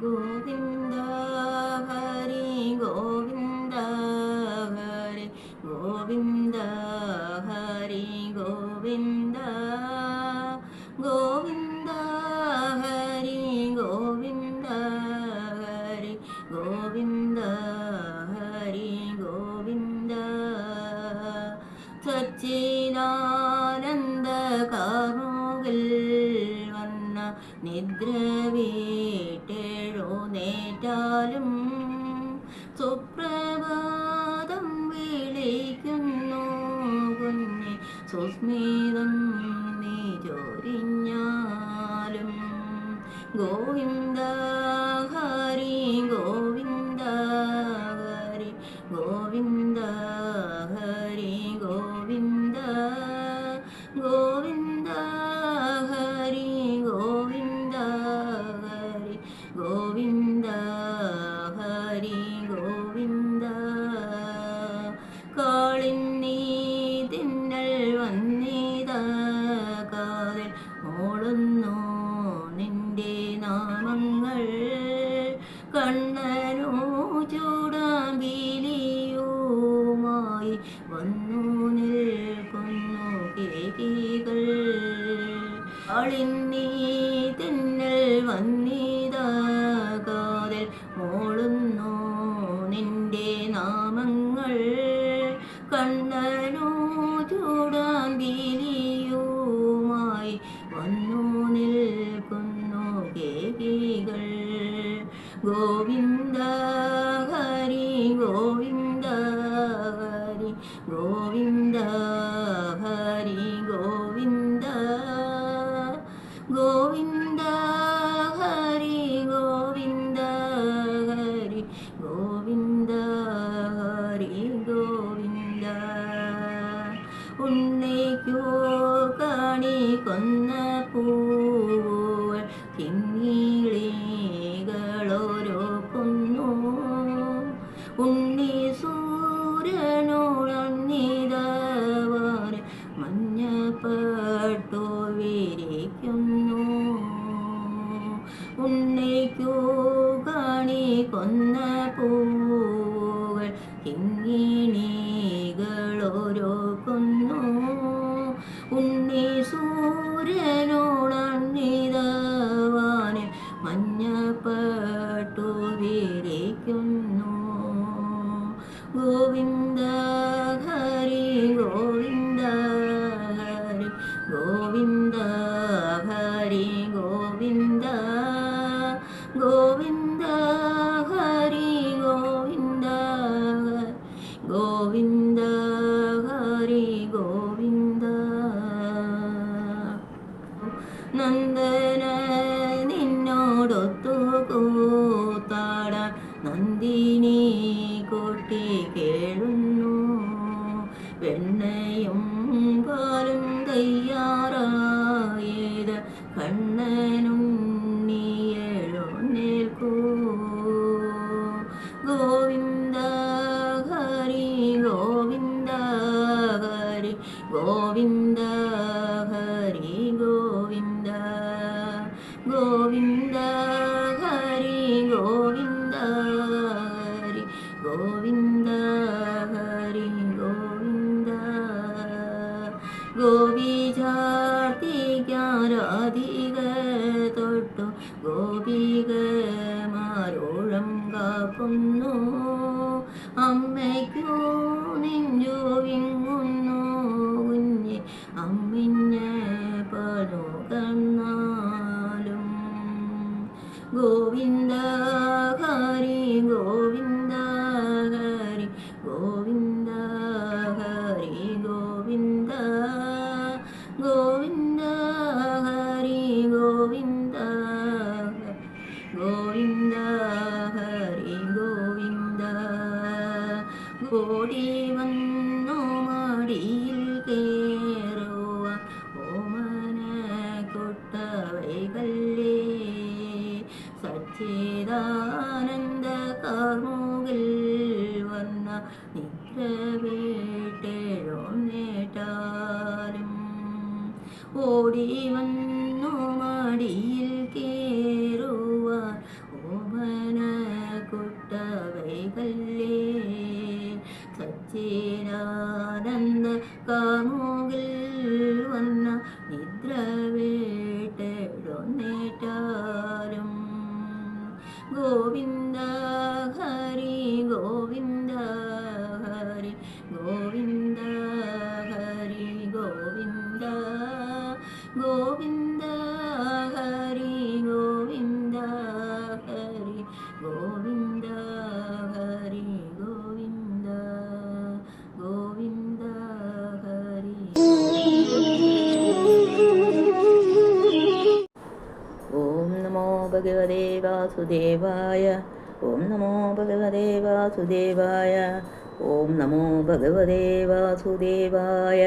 ഗോവിന്ദ ഹരി ഗോവിന്ദ ഹരി ഗോവിന്ദ ഹരി ഗോവിന്ദ ഗോവിന്ദ ഹരി ഗോവിന്ദ ഹരി ഗോവിന്ദ ഹരി ഗോവിന്ദ സച്ചിദാനന്ദ കാർമുകിൽ വന്ന നിദ്ര വീട്ടെഴുന്നേറ്റാലും സുപ്രഭാതം വിളിക്കുന്നു കുഞ്ഞെ സുസ്മിതം നീ ചൊരിഞ്ഞാലും ഗോവിന്ദ ഹരി ഗോവിന്ദ ഹരി ഗോവിന്ദ ഹരി ഗോവിന്ദ ഗോവിന്ദ ഹരി ഗോവിന്ദ ഹരി ഗോവിന്ദ ഹരി ഗോവിന്ദ കാളിന്നീ തിന്നൽ വന്നിത കാതിൽ മോളുന്നു നിന്റെ നാമങ്ങൾ കണ്ണനോ ചൂടാമ്പിലിയുമായി വന്നു നിൽക്കുന്നു കേകികൾ കാളിന്നീ തിന്നൽ വന്നിത കാതിൽ മോളുന്നു നിന്റെ നാമങ്ങൾ കണ്ണനോ ചൂടാമ്പിലിയുമായി വന്നു നിൽക്കുന്നു കേകികൾ ഗോവിന്ദ ഹരി ഗോവിന്ദ ഹരി ഗോവിന്ദ ഹരി ഗോവിന്ദ ഗോവിന്ദ ഹരി ഗോവിന്ദ ഹരി ഗോവിന്ദ ഹരി ഗോവിന്ദ ഉണ്ണിക്കോ കണി കൊന്ന പൂവൾ കിങ്ങിളികളോരോക്കുന്നു ഉണ്ണി സൂര്യനോടന്നിതവാൻ മഞ്ഞപ്പട്ടു വിരിക്കുന്നു ഉണ്ണിക്കോ കണി കൊന്ന പൂവൾ കിങ്ങിണികളോരോക്കുന്നു ഉണ്ണി സൂര്യനോടന്നിതവാൻ മഞ്ഞപ്പട്ടു വിരിക്കുന്നു ഗോവിന്ദ ഹരി ഗോവിന്ദ ഹരി ഗോവിന്ദ ഹരി ഗോവിന്ദ ഗോവിന്ദ ഹരി ഗോവിന്ദ ഗോവിന്ദ ഹരി ഗോവിന്ദ നന്ദന നിന്നോടൊത്തു കൂത്താടാൻ നന്ദിനി കൊട്ടി കേഴുന്നു വെണ്ണയും പാലും തയ്യാറായത് കണ്ണനുണ്ണിയെഴുന്നേൽക്കൂ ഗോവിന്ദ ഹരി ഗോവിന്ദ ഹരി ഗോവിന്ദ ഹരി ഗോവിന്ദ ഗോവിന്ദ ഹരി ഗോവിന്ദ ഹരി ഗോവിന്ദ ഹരി ഗോവിന്ദ ഗോപിചാർത്തിക്കാരാധിക തൊട്ടു ഗോപികമാരോളം കാക്കുന്നു അമ്മയ്ക്കു നെഞ്ചു വിങ്ങുന്നു കുഞ്ഞെ അമ്മിഞ്ഞ പലു കണ്ണാലും ഗോവിന്ദ ഹരി ഗോവിന്ദ ഹരി ഗോവിന്ദ ഹരി ഗോവിന്ദ ഗോവിന്ദ ഹരി ഗോവിന്ദ ഗോവിന്ദ ഹരി ഗോവിന്ദ ഓടി വന്നു മടിയിൽ കേറുവ ഓമന കൊട്ടവൈകല്ലേ സച്ചിദാനന്ദ കാർമുകിൽ വന്ന നിദ്ര വീട്ടെഴുന്നേറ്റാലും ഓടി വന്നു മടിയിൽ കേറുവാൻ ശോഭന കുട്ടവൈകല്ലേ സച്ചിദാനന്ദ കാമുകിൽ വന്ന നിദ്ര വീട്ടെടുന്നേറ്റാലും ഗോവിന്ദ ഹരി ഗോവിന്ദ ഹരി ഗോവിന്ദ ഹരി ഗോവിന്ദ ഗോവിന്ദ ഹരി ഗോവിന്ദ ഹരി ഗോവിന്ദ ഹരി ഗോവിന്ദ ഗോവിന്ദ ഹരി. ഓം നമോ ഭഗവതേ വാസുദേവായ. ഓം നമോ ഭഗവതേ വാസുദേവായ. ഓം നമോ ഭഗവതേ വാസുദേവായ.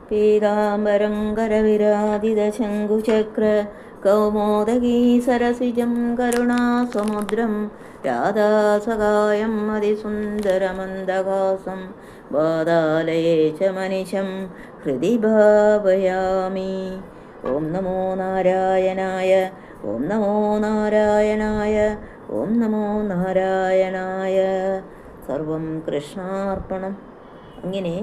പീതാംബരം കരവിരാജിതശങ്കുചക്ര കൗമോദഗീ സരസിജം കരുണാസമുദ്രം രാധാസഹായം അതിസുന്ദരമന്ദഹാസം വാതാലയേ ച മനിശം ഹൃദി ഭാവയാമി. ഓം നമോ നാരായണായ. ഓം നമോ നാരായണായ. ഓം നമോ നാരായണായ. സർവം കൃഷ്ണാർപ്പണം. അങ്ങനെ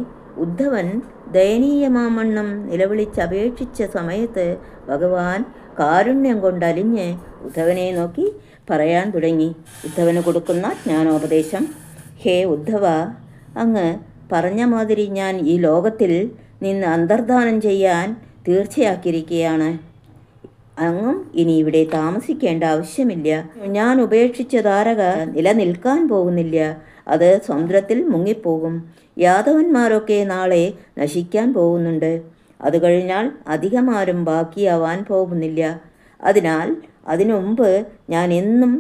ഉദ്ധവൻ ദയനീയമാമണ്ണം നിലവിളിച്ചപേക്ഷിച്ച സമയത്ത് ഭഗവാൻ കാരുണ്യം കൊണ്ടലിഞ്ഞ് ഉദ്ധവനെ നോക്കി പറയാൻ തുടങ്ങി. ഉദ്ധവന് കൊടുക്കുന്ന ജ്ഞാനോപദേശം: ഹേ ഉദ്ധവ, അങ്ങ് പറഞ്ഞ മാതിരി ഞാൻ ഈ ലോകത്തിൽ നിന്ന് അന്തർധാനം ചെയ്യാൻ തീർച്ചയാക്കിയിരിക്കുകയാണ്. അങ്ങും ഇനി ഇവിടെ താമസിക്കേണ്ട ആവശ്യമില്ല. ഞാൻ ഉപേക്ഷിച്ച താരക നിലനിൽക്കാൻ പോകുന്നില്ല. അത് സമുദ്രത്തിൽ മുങ്ങിപ്പോകും. യാദവന്മാരൊക്കെ നാളെ നശിക്കാൻ പോകുന്നുണ്ട്. അത് കഴിഞ്ഞാൽ അധികമാരും ബാക്കിയാവാൻ പോകുന്നില്ല. അതിനാൽ അതിനു മുമ്പ് ഞാൻ എന്നും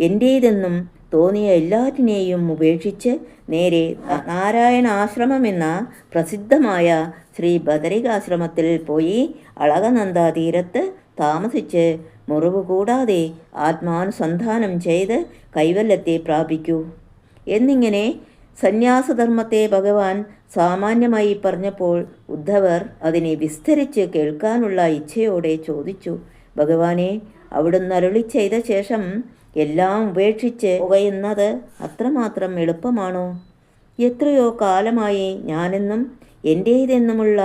എൻ്റേതെന്നും തോന്നിയ എല്ലാറ്റിനെയും ഉപേക്ഷിച്ച് നേരെ നാരായണ ആശ്രമമെന്ന പ്രസിദ്ധമായ ശ്രീ ബദരികാശ്രമത്തിൽ പോയി അളകനന്ദ തീരത്ത് താമസിച്ച് മുറിവ് കൂടാതെ ആത്മാനുസന്ധാനം ചെയ്ത് കൈവല്യത്തെ പ്രാപിക്കൂ എന്നിങ്ങനെ സന്യാസധർമ്മത്തെ ഭഗവാൻ സാമാന്യമായി പറഞ്ഞപ്പോൾ ഉദ്ധവർ അതിനെ വിസ്തരിച്ച് കേൾക്കാനുള്ള ഇച്ഛയോടെ ചോദിച്ചു: ഭഗവാനെ, അവിടുന്ന് അരുളി ചെയ്ത ശേഷം എല്ലാം ഉപേക്ഷിച്ച് പോകയെന്നത് അത്രമാത്രം എളുപ്പമാണോ? എത്രയോ കാലമായി ഞാനെന്നും എൻ്റേതെന്നുമുള്ള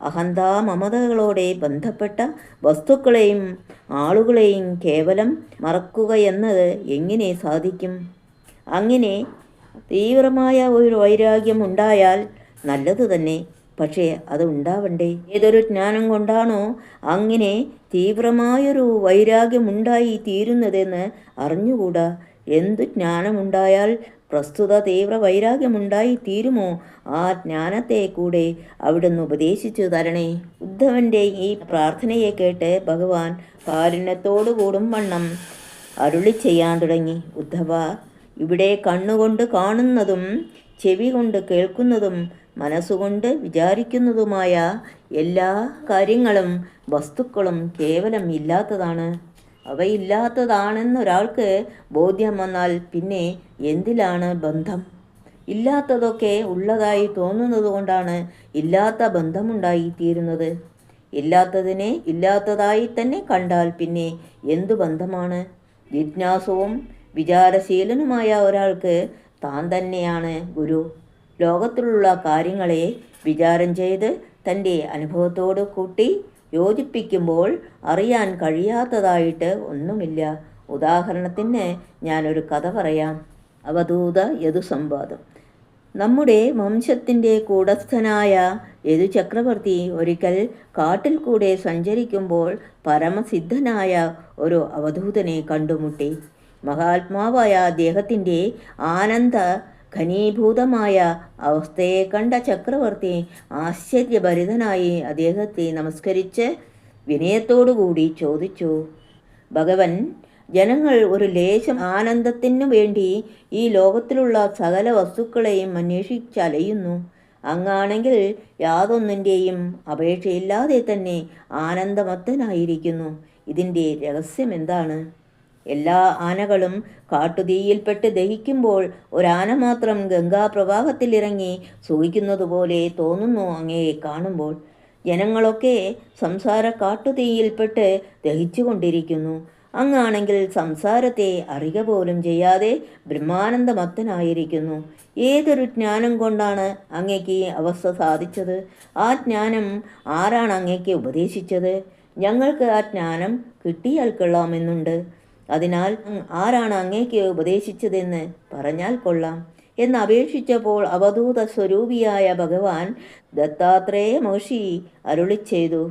അഹന്താമമതകളോടെ ബന്ധപ്പെട്ട വസ്തുക്കളെയും ആളുകളെയും കേവലം മറക്കുകയെന്നത് എങ്ങനെ സാധിക്കും? അങ്ങനെ തീവ്രമായ ഒരു വൈരാഗ്യം ഉണ്ടായാൽ നല്ലതു തന്നെ. പക്ഷേ അത് ഉണ്ടാവണ്ടേ? ഏതൊരു ജ്ഞാനം കൊണ്ടാണോ അങ്ങനെ തീവ്രമായൊരു വൈരാഗ്യമുണ്ടായി തീരുന്നതെന്ന് അറിഞ്ഞുകൂടാ. എന്തു ജ്ഞാനമുണ്ടായാൽ പ്രസ്തുത തീവ്ര വൈരാഗ്യമുണ്ടായി തീരുമോ? ആ ജ്ഞാനത്തെ കൂടെ അവിടുന്ന് ഉപദേശിച്ചു തരണേ. ഉദ്ധവൻ്റെ ഈ പ്രാർത്ഥനയെ കേട്ട് ഭഗവാൻ കാരുണ്യത്തോടുകൂടും വണ്ണം അരുളി ചെയ്യാൻ തുടങ്ങി: ഉദ്ധവ, ഇവിടെ കണ്ണുകൊണ്ട് കാണുന്നതും ചെവി കൊണ്ട് കേൾക്കുന്നതും മനസ്സുകൊണ്ട് വിചാരിക്കുന്നതുമായ എല്ലാ കാര്യങ്ങളും വസ്തുക്കളും കേവലം ഇല്ലാത്തതാണ്. അവയില്ലാത്തതാണെന്നൊരാൾക്ക് ബോധ്യം വന്നാൽ പിന്നെ എന്തിലാണ് ബന്ധം? ഇല്ലാത്തതൊക്കെ ഉള്ളതായി തോന്നുന്നത് കൊണ്ടാണ് ഇല്ലാത്ത ബന്ധമുണ്ടായി തീരുന്നത്. ഇല്ലാത്തതിനെ ഇല്ലാത്തതായി തന്നെ കണ്ടാൽ പിന്നെ എന്തു ബന്ധമാണ്? ജിജ്ഞാസുവും വിചാരശീലനുമായ ഒരാൾക്ക് താൻ തന്നെയാണ് ഗുരു. ലോകത്തിലുള്ള കാര്യങ്ങളെ വിചാരം ചെയ്ത് തൻ്റെ അനുഭവത്തോട് കൂട്ടി യോജിപ്പിക്കുമ്പോൾ അറിയാൻ കഴിയാത്തതായിട്ട് ഒന്നുമില്ല. ഉദാഹരണത്തിന് ഞാനൊരു കഥ പറയാം. അവധൂത യദുസംവാദം. നമ്മുടെ വംശത്തിൻ്റെ കൂടസ്ഥനായ യദു ചക്രവർത്തി ഒരിക്കൽ കാട്ടിൽ കൂടെ സഞ്ചരിക്കുമ്പോൾ പരമസിദ്ധനായ ഒരു അവധൂതനെ കണ്ടുമുട്ടി. മഹാത്മാവായ അദ്ദേഹത്തിൻ്റെ ആനന്ദ ഘനീഭൂതമായ അവസ്ഥയെ കണ്ട ചക്രവർത്തി ആശ്ചര്യഭരിതനായി അദ്ദേഹത്തെ നമസ്കരിച്ച് വിനയത്തോടുകൂടി ചോദിച്ചു: ഭഗവൻ, ജനങ്ങൾ ഒരു ലേശം ആനന്ദത്തിനു വേണ്ടി ഈ ലോകത്തിലുള്ള സകല വസ്തുക്കളെയും അന്വേഷിച്ചലയുന്നു. അങ്ങാണെങ്കിൽ യാതൊന്നിൻ്റെയും അപേക്ഷയില്ലാതെ തന്നെ ആനന്ദമത്തനായിരിക്കുന്നു. ഇതിൻ്റെ രഹസ്യമെന്താണ്? എല്ലാ ആനകളും കാട്ടുതീയിൽപ്പെട്ട് ദഹിക്കുമ്പോൾ ഒരാന മാത്രം ഗംഗാപ്രവാഹത്തിലിറങ്ങി സുഖിക്കുന്നതുപോലെ തോന്നുന്നു അങ്ങയെ കാണുമ്പോൾ. ജനങ്ങളൊക്കെ സംസാര കാട്ടുതീയിൽപ്പെട്ട് ദഹിച്ചുകൊണ്ടിരിക്കുന്നു. അങ്ങാണെങ്കിൽ സംസാരത്തെ അറിയുക പോലും ചെയ്യാതെ ബ്രഹ്മാനന്ദമത്തനായിരിക്കുന്നു. ഏതൊരു ജ്ഞാനം കൊണ്ടാണ് അങ്ങയ്ക്ക് ഈ അവസ്ഥ സാധിച്ചത്? ആ ജ്ഞാനം ആരാണ് അങ്ങയ്ക്ക് ഉപദേശിച്ചത്? ഞങ്ങൾക്ക് ആ ജ്ഞാനം കിട്ടിയാൽ കൊള്ളാമെന്നുണ്ട്. അതിനാൽ ആരാണ് അങ്ങയ്ക്ക് ഉപദേശിച്ചതെന്ന് പറഞ്ഞാൽ കൊള്ളാം എന്ന് അപേക്ഷിച്ചപ്പോൾ അവധൂത സ്വരൂപിയായ ഭഗവാൻ ദത്താത്രേയ മഹർഷി അരുളി ചെയ്തു,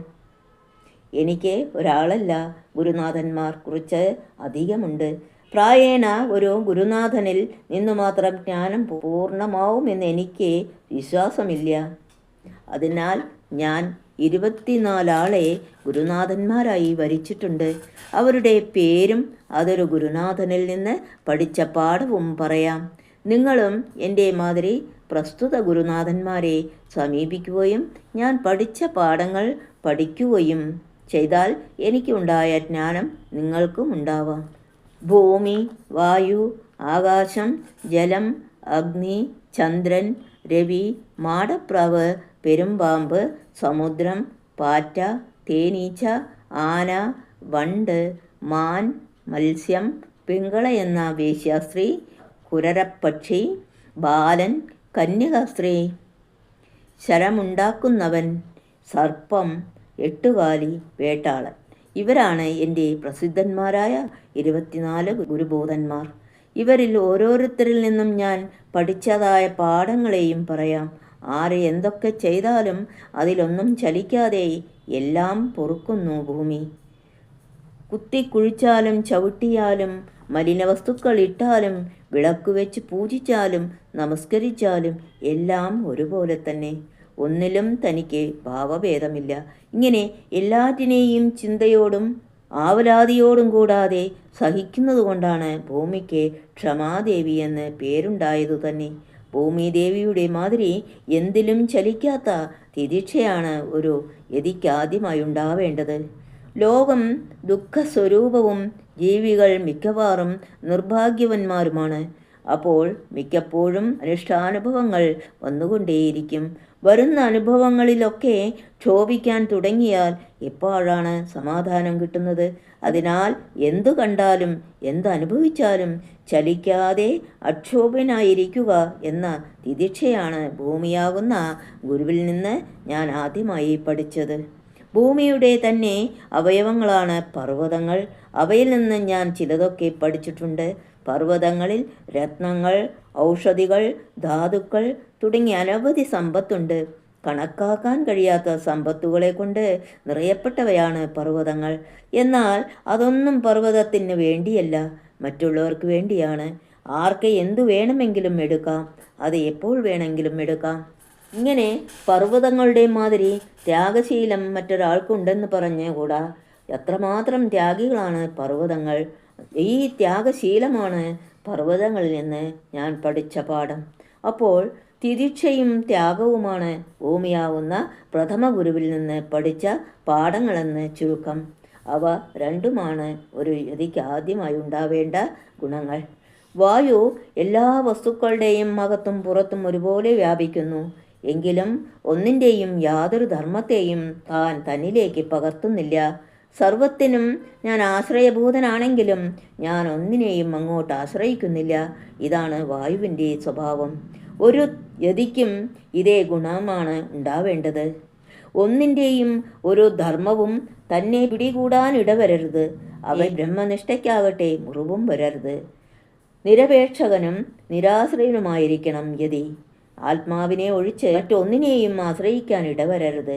എനിക്ക് ഒരാളല്ല ഗുരുനാഥന്മാർ, കുറിച്ച് അധികമുണ്ട്. പ്രായേണ ഒരു ഗുരുനാഥനിൽ നിന്നു മാത്രം ജ്ഞാനം പൂർണ്ണമാവുമെന്ന് എനിക്ക് വിശ്വാസമില്ല. അതിനാൽ ഞാൻ 24 ആളെ ഗുരുനാഥന്മാരായി വരിച്ചിട്ടുണ്ട്. അവരുടെ പേരും അതൊരു ഗുരുനാഥനിൽ നിന്ന് പഠിച്ച പാഠവും പറയാം. നിങ്ങളും എൻ്റെ മാതിരി പ്രസ്തുത ഗുരുനാഥന്മാരെ സമീപിക്കുകയും ഞാൻ പഠിച്ച പാഠങ്ങൾ പഠിക്കുകയും ചെയ്താൽ എനിക്കുണ്ടായ ജ്ഞാനം നിങ്ങൾക്കും ഉണ്ടാവാം. ഭൂമി, വായു, ആകാശം, ജലം, അഗ്നി, ചന്ദ്രൻ, രവി, മാടപ്രാവ്, പെരുമ്പാമ്പ്, സമുദ്രം, പാറ്റ, തേനീച്ച, ആന, വണ്ട്, മാൻ, മത്സ്യം, പിങ്കള എന്ന വേശ്യാസ്ത്രീ, കുരരപ്പക്ഷി, ബാലൻ, കന്യകാസ്ത്രീ, ശരമുണ്ടാക്കുന്നവൻ, സർപ്പം, എട്ടുകാലി, വേട്ടാളൻ, ഇവരാണ് എൻ്റെ പ്രസിദ്ധന്മാരായ 24 ഗുരുബോധന്മാർ. ഇവരിൽ ഓരോരുത്തരിൽ നിന്നും ഞാൻ പഠിച്ചതായ പാഠങ്ങളെയും പറയാം. ആര് എന്തൊക്കെ ചെയ്താലും അതിലൊന്നും ചലിക്കാതെ എല്ലാം പൊറുക്കുന്നു ഭൂമി. കുത്തിക്കുഴിച്ചാലും ചവിട്ടിയാലും മലിനവസ്തുക്കൾ ഇട്ടാലും വിളക്കുവെച്ച് പൂജിച്ചാലും നമസ്കരിച്ചാലും എല്ലാം ഒരുപോലെ തന്നെ. ഒന്നിലും തനിക്ക് ഭാവഭേദമില്ല. ഇങ്ങനെ എല്ലാറ്റിനെയും ചിന്തയോടും ആവലാതിയോടും കൂടാതെ സഹിക്കുന്നതുകൊണ്ടാണ് ഭൂമിക്ക് ക്ഷമാദേവി എന്ന് പേരുണ്ടായതു തന്നെ. ഭൂമിദേവിയുടെ മാതിരി എന്തിലും ചലിക്കാത്ത തിദീക്ഷയാണ് ഒരു യതിക്കാദ്യമായി ഉണ്ടാവേണ്ടത്. ലോകം ദുഃഖസ്വരൂപവും ജീവികൾ മിക്കവാറും നിർഭാഗ്യവന്മാരുമാണ്. അപ്പോൾ മിക്കപ്പോഴും അനിഷ്ടാനുഭവങ്ങൾ വന്നുകൊണ്ടേയിരിക്കും. വരുന്ന അനുഭവങ്ങളിലൊക്കെ ക്ഷോഭിക്കാൻ തുടങ്ങിയാൽ എപ്പോഴാണ് സമാധാനം കിട്ടുന്നത്? അതിനാൽ എന്തു കണ്ടാലും എന്തനുഭവിച്ചാലും ചലിക്കാതെ അക്ഷോഭ്യനായിരിക്കുക എന്ന തിദീക്ഷയാണ് ഭൂമിയാകുന്ന ഗുരുവിൽ നിന്ന് ഞാൻ ആദ്യമായി പഠിച്ചത്. ഭൂമിയുടെ തന്നെ അവയവങ്ങളാണ് പർവ്വതങ്ങൾ. അവയിൽ നിന്ന് ഞാൻ ചിലതൊക്കെ പഠിച്ചിട്ടുണ്ട്. പർവ്വതങ്ങളിൽ രത്നങ്ങൾ, ഔഷധികൾ, ധാതുക്കൾ തുടങ്ങിയ അനവധി സമ്പത്തുണ്ട്. കണക്കാക്കാൻ കഴിയാത്ത സമ്പത്തുകളെ കൊണ്ട് നിറയപ്പെട്ടവയാണ് പർവ്വതങ്ങൾ. എന്നാൽ അതൊന്നും പർവ്വതത്തിന് വേണ്ടിയല്ല, മറ്റുള്ളവർക്ക് വേണ്ടിയാണ്. ആർക്ക് എന്തു വേണമെങ്കിലും എടുക്കാം, അത് എപ്പോൾ വേണമെങ്കിലും എടുക്കാം. ഇങ്ങനെ പർവ്വതങ്ങളുടെ മാതിരി ത്യാഗശീലം മറ്റൊരാൾക്കുണ്ടെന്ന് പറഞ്ഞുകൂടാ. എത്രമാത്രം ത്യാഗികളാണ് പർവ്വതങ്ങൾ! ഈ ത്യാഗശീലമാണ് പർവ്വതങ്ങളിൽ നിന്ന് ഞാൻ പഠിച്ച പാഠം. അപ്പോൾ തിദീക്ഷയും ത്യാഗവുമാണ് ഭൂമിയാവുന്ന പ്രഥമ ഗുരുവിൽ നിന്ന് പഠിച്ച പാഠങ്ങളെന്ന് ചുരുക്കം. അവ രണ്ടുമാണ് ഒരു യതിക്ക് ആദ്യമായി ഉണ്ടാവേണ്ട ഗുണങ്ങൾ. വായു എല്ലാ വസ്തുക്കളുടെയും അകത്തും പുറത്തും ഒരുപോലെ വ്യാപിക്കുന്നു. എങ്കിലും ഒന്നിൻ്റെയും യാതൊരു ധർമ്മത്തെയും താൻ തന്നിലേക്ക് പകർത്തുന്നില്ല. സർവത്തിനും ഞാൻ ആശ്രയഭൂതനാണെങ്കിലും ഞാൻ ഒന്നിനെയും അങ്ങോട്ട് ആശ്രയിക്കുന്നില്ല. ഇതാണ് വായുവിൻ്റെ സ്വഭാവം. ഒരു യതിക്കും ഇതേ ഗുണമാണ് ഉണ്ടാവേണ്ടത്. ഒന്നിൻ്റെയും ഒരു ധർമ്മവും തന്നെ പിടികൂടാനിടവരരുത്. അവ ബ്രഹ്മനിഷ്ഠയ്ക്കാകട്ടെ മുറിവും വരരുത്. നിരപേക്ഷകനും നിരാശ്രയനുമായിരിക്കണം യതി. ആത്മാവിനെ ഒഴിച്ച് മറ്റൊന്നിനെയും ആശ്രയിക്കാൻ ഇടവരരുത്.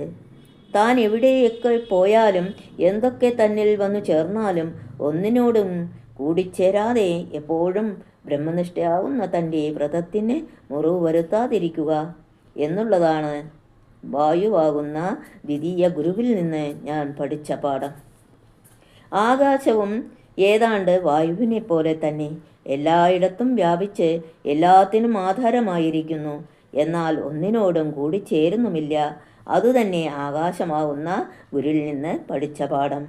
താൻ എവിടെയൊക്കെ പോയാലും എന്തൊക്കെ തന്നിൽ വന്നു ചേർന്നാലും ഒന്നിനോടും കൂടിച്ചേരാതെ എപ്പോഴും ബ്രഹ്മനിഷ്ഠയാവുന്ന തൻ്റെ വ്രതത്തിന് മുറിവ് വരുത്താതിരിക്കുക എന്നുള്ളതാണ് വായുവാകുന്ന ദ്വിതീയ ഗുരുവിൽ നിന്ന് ഞാൻ പഠിച്ച പാഠം. ആകാശവും ഏതാണ്ട് വായുവിനെ പോലെ തന്നെ എല്ലായിടത്തും വ്യാപിച്ച് എല്ലാത്തിനും ആധാരമായിരിക്കുന്നു. എന്നാൽ ഒന്നിനോടും കൂടിച്ചേരുന്നുമില്ല. അതുതന്നെ ആകാശമാവുന്ന ഗുരുവിൽ നിന്ന് പഠിച്ച പാഠം.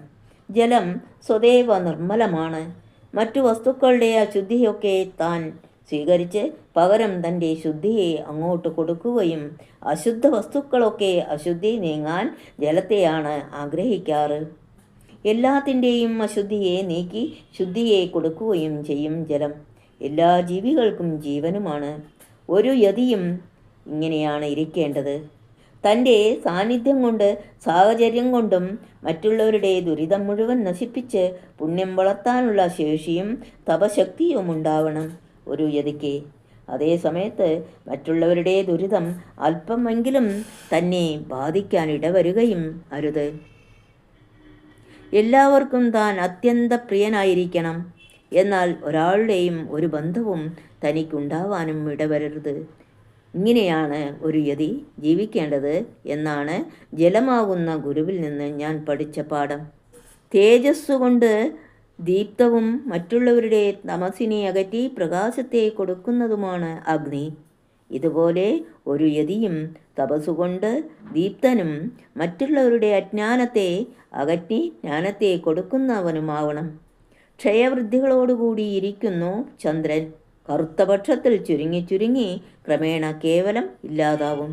ജലം സ്വദേവ നിർമ്മലമാണ്. മറ്റു വസ്തുക്കളുടെ അശുദ്ധിയൊക്കെ താൻ സ്വീകരിച്ച് പകരം തൻ്റെ ശുദ്ധിയെ അങ്ങോട്ട് കൊടുക്കുകയും അശുദ്ധ വസ്തുക്കളൊക്കെ അശുദ്ധി നീങ്ങാൻ ജലത്തെയാണ് ആഗ്രഹിക്കാറ്. എല്ലാത്തിൻ്റെയും അശുദ്ധിയെ നീക്കി ശുദ്ധിയെ കൊടുക്കുകയും ചെയ്യും ജലം. എല്ലാ ജീവികൾക്കും ജീവനുമാണ്. ഒരു യതിയും ഇങ്ങനെയാണ് ഇരിക്കേണ്ടത്. തൻ്റെ സാന്നിധ്യം കൊണ്ട് സാഹചര്യം കൊണ്ടും മറ്റുള്ളവരുടെ ദുരിതം മുഴുവൻ നശിപ്പിച്ച് പുണ്യം വളർത്താനുള്ള ശേഷിയും തപശക്തിയും ഉണ്ടാവണം ഒരു യതിക്ക്. അതേ സമയത്ത് മറ്റുള്ളവരുടെ ദുരിതം അല്പമെങ്കിലും തന്നെ ബാധിക്കാൻ ഇടവരുകയും അരുത്. എല്ലാവർക്കും താൻ അത്യന്ത പ്രിയനായിരിക്കണം. എന്നാൽ ഒരാളുടെയും ഒരു ബന്ധവും തനിക്കുണ്ടാവാനും ഇടവരരുത്. ഇങ്ങനെയാണ് ഒരു യതി ജീവിക്കേണ്ടത് എന്നാണ് ജലമാകുന്ന ഗുരുവിൽ നിന്ന് ഞാൻ പഠിച്ച പാഠം. തേജസ്സുകൊണ്ട് ദീപ്തവും മറ്റുള്ളവരുടെ തമസിനെ അകറ്റി പ്രകാശത്തെ കൊടുക്കുന്നതുമാണ് അഗ്നി. ഇതുപോലെ ഒരു യതിയും തപസ്സുകൊണ്ട് ദീപ്തനും മറ്റുള്ളവരുടെ അജ്ഞാനത്തെ അകറ്റി ജ്ഞാനത്തെ കൊടുക്കുന്നവനുമാവണം. ക്ഷയവൃദ്ധികളോടുകൂടി ഇരിക്കുന്നു ചന്ദ്രൻ. കറുത്ത പക്ഷത്തിൽ ചുരുങ്ങി ചുരുങ്ങി ക്രമേണ കേവലം ഇല്ലാതാവും.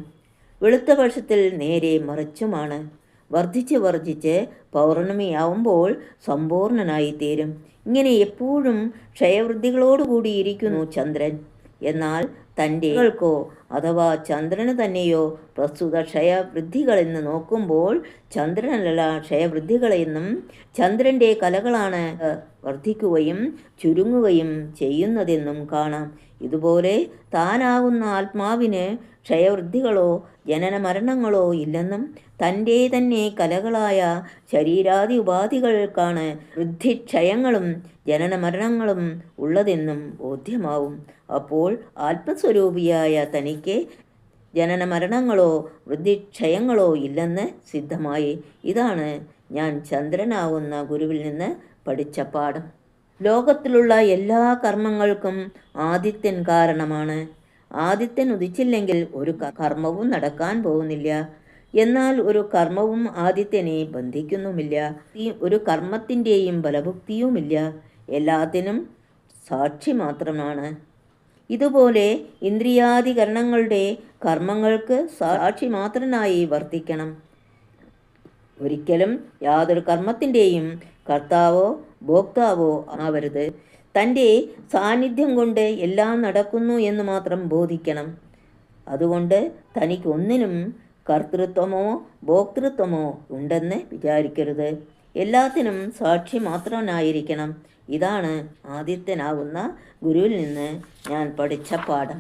വെളുത്ത പക്ഷത്തിൽ നേരെ മറിച്ചുമാണ്. വർദ്ധിച്ച് വർദ്ധിച്ച് പൗർണമിയാവുമ്പോൾ സമ്പൂർണനായി തീരും. ഇങ്ങനെ എപ്പോഴും ക്ഷയവൃദ്ധികളോടുകൂടിയിരിക്കുന്നു ചന്ദ്രൻ. എന്നാൽ തൻ്റെകൾക്കോ അഥവാ ചന്ദ്രന് തന്നെയോ പ്രസ്തുത ക്ഷയവൃദ്ധികളെന്ന് നോക്കുമ്പോൾ ചന്ദ്രനല്ല ക്ഷയവൃദ്ധികളെന്നും ചന്ദ്രൻ്റെ കലകളാണ് വർദ്ധിക്കുകയും ചുരുങ്ങുകയും ചെയ്യുന്നതെന്നും കാണാം. ഇതുപോലെ താനാകുന്ന ആത്മാവിന് ക്ഷയവൃദ്ധികളോ ജനന മരണങ്ങളോ ഇല്ലെന്നും തൻ്റെ തന്നെ കലകളായ ശരീരാദി ഉപാധികൾക്കാണ് വൃദ്ധിക്ഷയങ്ങളും ജനന മരണങ്ങളും ഉള്ളതെന്നും ബോധ്യമാവും. അപ്പോൾ ആത്മസ്വരൂപിയായ തനിക്ക് ജനന മരണങ്ങളോ വൃദ്ധിക്ഷയങ്ങളോ ഇല്ലെന്ന് സിദ്ധമായി. ഇതാണ് ഞാൻ ചന്ദ്രനാവുന്ന ഗുരുവിൽ നിന്ന് പഠിച്ച പാഠം. ലോകത്തിലുള്ള എല്ലാ കർമ്മങ്ങൾക്കും ആദിത്യൻ കാരണമാണ്. ആദിത്യൻ ഉദിച്ചില്ലെങ്കിൽ ഒരു കർമ്മവും നടക്കാൻ പോകുന്നില്ല. എന്നാൽ ഒരു കർമ്മവും ആദിത്യനെ ബന്ധിക്കുന്നുമില്ല. ഒരു കർമ്മത്തിൻ്റെയും ഫലഭുക്തിയുമില്ല. എല്ലാത്തിനും സാക്ഷി മാത്രമാണ്. ഇതുപോലെ ഇന്ദ്രിയാധികരണങ്ങളുടെ കർമ്മങ്ങൾക്ക് സാക്ഷി മാത്രനായി വർത്തിക്കണം. ഒരിക്കലും യാതൊരു കർമ്മത്തിൻ്റെയും കർത്താവോ ഭോക്താവോ ആവരുത്. തൻ്റെ സാന്നിധ്യം കൊണ്ട് എല്ലാം നടക്കുന്നു എന്ന് മാത്രം ബോധിക്കണം. അതുകൊണ്ട് തനിക്കൊന്നിനും കർത്തൃത്വമോ ഭോക്തൃത്വമോ ഉണ്ടെന്ന് വിചാരിക്കരുത്. എല്ലാത്തിനും സാക്ഷി മാത്രനായിരിക്കണം. ഇതാണ് ആദിത്യനാകുന്ന ഗുരുവിൽ നിന്ന് ഞാൻ പഠിച്ച പാഠം.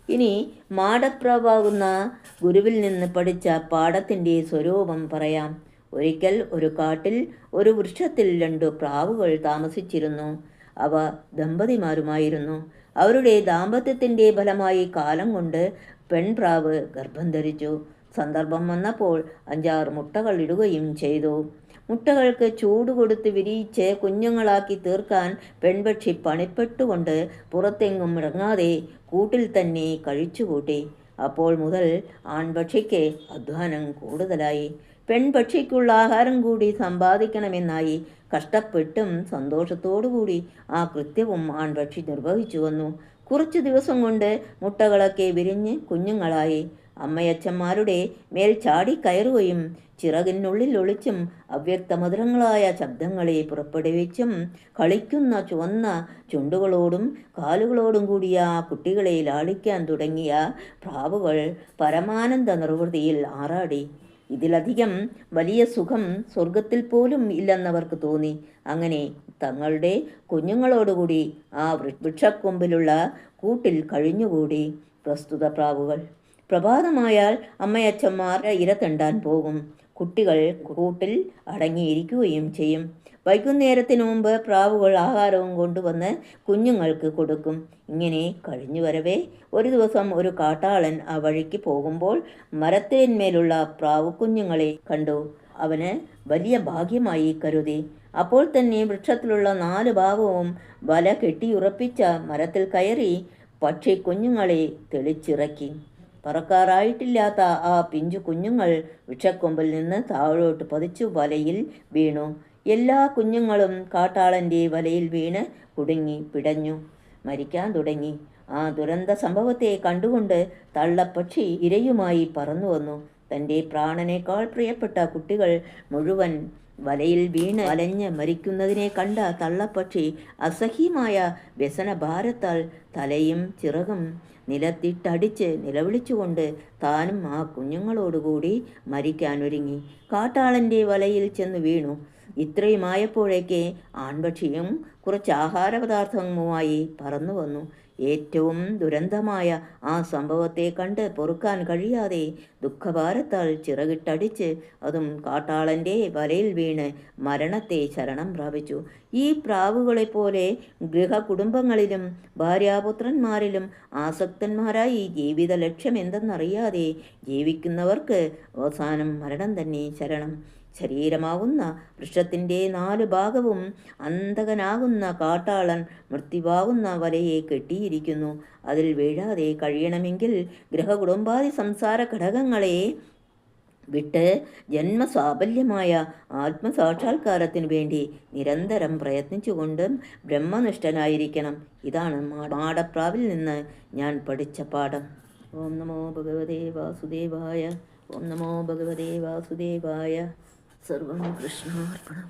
ഇനി മാടപ്രാവാകുന്ന ഗുരുവിൽ നിന്ന് പഠിച്ച പാഠത്തിൻ്റെ സ്വരൂപം പറയാം. ഒരിക്കൽ ഒരു കാട്ടിൽ ഒരു വൃക്ഷത്തിൽ 2 പ്രാവുകൾ താമസിച്ചിരുന്നു. അവ ദമ്പതിമാരുമായിരുന്നു. അവരുടെ ദാമ്പത്യത്തിൻ്റെ ഫലമായി കാലം കൊണ്ട് പെൺപ്രാവ് ഗർഭം ധരിച്ചു. സന്ദർഭം വന്നപ്പോൾ 5-6 മുട്ടകൾ ഇടുകയും ചെയ്തു. മുട്ടകൾക്ക് ചൂട് കൊടുത്ത് വിരിയിച്ച് കുഞ്ഞുങ്ങളാക്കി തീർക്കാൻ പെൺപക്ഷി പണിപ്പെട്ടുകൊണ്ട് പുറത്തെങ്ങും ഇറങ്ങാതെ കൂട്ടിൽ തന്നെ കഴിച്ചുകൂട്ടി. അപ്പോൾ മുതൽ ആൺപക്ഷിക്ക് അധ്വാനം കൂടുതലായി. പെൺപക്ഷിക്കുള്ള ആഹാരം കൂടി സമ്പാദിക്കണമെന്നായി. കഷ്ടപ്പെട്ടും സന്തോഷത്തോടുകൂടി ആ കൃത്യവും ആൺപക്ഷി നിർവഹിച്ചു വന്നു. കുറച്ചു ദിവസം കൊണ്ട് മുട്ടകളൊക്കെ വിരിഞ്ഞ് കുഞ്ഞുങ്ങളായി. അമ്മയച്ചന്മാരുടെ മേൽ ചാടിക്കയറുകയും ചിറകിനുള്ളിൽ ഒളിച്ചും അവ്യക്തമധുരങ്ങളായ ശബ്ദങ്ങളെ പുറപ്പെടുവിച്ചും കളിക്കുന്ന ചുവന്ന ചുണ്ടുകളോടും കാലുകളോടും കൂടിയ ആ കുട്ടികളെ ലാളിക്കാൻ തുടങ്ങിയ പ്രാവുകൾ പരമാനന്ദ നിർവൃതിയിൽ ആറാടി. ഇതിലധികം വലിയ സുഖം സ്വർഗത്തിൽ പോലും ഇല്ലെന്നവർക്ക് തോന്നി. അങ്ങനെ തങ്ങളുടെ കുഞ്ഞുങ്ങളോടുകൂടി ആ വൃക്ഷക്കൊമ്പിലുള്ള കൂട്ടിൽ കഴിഞ്ഞുകൂടി പ്രസ്തുത പ്രാവുകൾ. പ്രഭാതമായാൽ അമ്മയച്ചന്മാർ ഇര തെണ്ടാൻ പോകും. കുട്ടികൾ കൂട്ടിൽ അടങ്ങിയിരിക്കുകയും ചെയ്യും. വൈകുന്നേരത്തിനു മുമ്പ് പ്രാവുകൾ ആഹാരവും കൊണ്ടുവന്ന് കുഞ്ഞുങ്ങൾക്ക് കൊടുക്കും. ഇങ്ങനെ കഴിഞ്ഞു വരവേ ഒരു ദിവസം ഒരു കാട്ടാളൻ ആ വഴിക്ക് പോകുമ്പോൾ മരത്തിന്മേലുള്ള പ്രാവു കുഞ്ഞുങ്ങളെ കണ്ടു. അവന് വലിയ ഭാഗ്യമായി കരുതി. അപ്പോൾ തന്നെ വൃക്ഷത്തിലുള്ള 4 ഭാഗവും വല കെട്ടിയുറപ്പിച്ച മരത്തിൽ കയറി പക്ഷി കുഞ്ഞുങ്ങളെ തെളിച്ചിറക്കി. പറക്കാറായിട്ടില്ലാത്ത ആ പിഞ്ചു കുഞ്ഞുങ്ങൾ വൃക്ഷക്കൊമ്പിൽ നിന്ന് താഴോട്ട് പതിച്ചു വലയിൽ വീണു. എല്ലാ കുഞ്ഞുങ്ങളും കാട്ടാളൻ്റെ വലയിൽ വീണ് കുടുങ്ങി പിടഞ്ഞു മരിക്കാൻ തുടങ്ങി. ആ ദുരന്ത സംഭവത്തെ കണ്ടുകൊണ്ട് തള്ളപ്പക്ഷി ഇരയുമായി പറന്നു വന്നു. തൻ്റെ പ്രാണനേക്കാൾ പ്രിയപ്പെട്ട കുട്ടികൾ മുഴുവൻ വലയിൽ വീണ് വലഞ്ഞ് മരിക്കുന്നതിനെ കണ്ട തള്ളപ്പക്ഷി അസഹ്യമായ വ്യസനഭാരത്താൽ തലയും ചിറകും നിലത്തിട്ടടിച്ച് നിലവിളിച്ചുകൊണ്ട് താനും ആ കുഞ്ഞുങ്ങളോടുകൂടി മരിക്കാനൊരുങ്ങി കാട്ടാളൻ്റെ വലയിൽ ചെന്ന് വീണു. ഇത്രയുമായപ്പോഴേക്ക് ആൺപക്ഷിയും കുറച്ച് ആഹാരപദാർത്ഥങ്ങളുമായി പറന്നു വന്നു. ഏറ്റവും ദുരന്തമായ ആ സംഭവത്തെ കണ്ട് പൊറുക്കാൻ കഴിയാതെ ദുഃഖഭാരത്താൽ ചിറകിട്ടടിച്ച് അതും കാട്ടാളൻ്റെ വലയിൽ വീണ് മരണത്തെ ശരണം പ്രാപിച്ചു. ഈ പ്രാവുകളെപ്പോലെ ഗൃഹകുടുംബങ്ങളിലും ഭാര്യാപുത്രന്മാരിലും ആസക്തന്മാരായി ജീവിത ലക്ഷ്യം എന്തെന്നറിയാതെ ജീവിക്കുന്നവർക്ക് അവസാനം മരണം തന്നെ ശരണം. ശരീരമാകുന്ന വൃക്ഷത്തിൻ്റെ 4 ഭാഗവും അന്തകനാകുന്ന കാട്ടാളൻ മൃത്യുവാകുന്ന വലയെ കെട്ടിയിരിക്കുന്നു. അതിൽ വീഴാതെ കഴിയണമെങ്കിൽ ഗൃഹകുടുംബാദി സംസാര ഘടകങ്ങളെ വിട്ട് ജന്മസാഫല്യമായ ആത്മസാക്ഷാത്കാരത്തിനു വേണ്ടി നിരന്തരം പ്രയത്നിച്ചുകൊണ്ടും ബ്രഹ്മനിഷ്ഠനായിരിക്കണം. ഇതാണ് മാടപ്രാവിൽ നിന്ന് ഞാൻ പഠിച്ച പാഠം. ഓം നമോ ഭഗവതേ വാസുദേവായ. ഓം നമോ ഭഗവതേ വാസുദേവായ. സർവം കൃഷ്ണാർപ്പണം.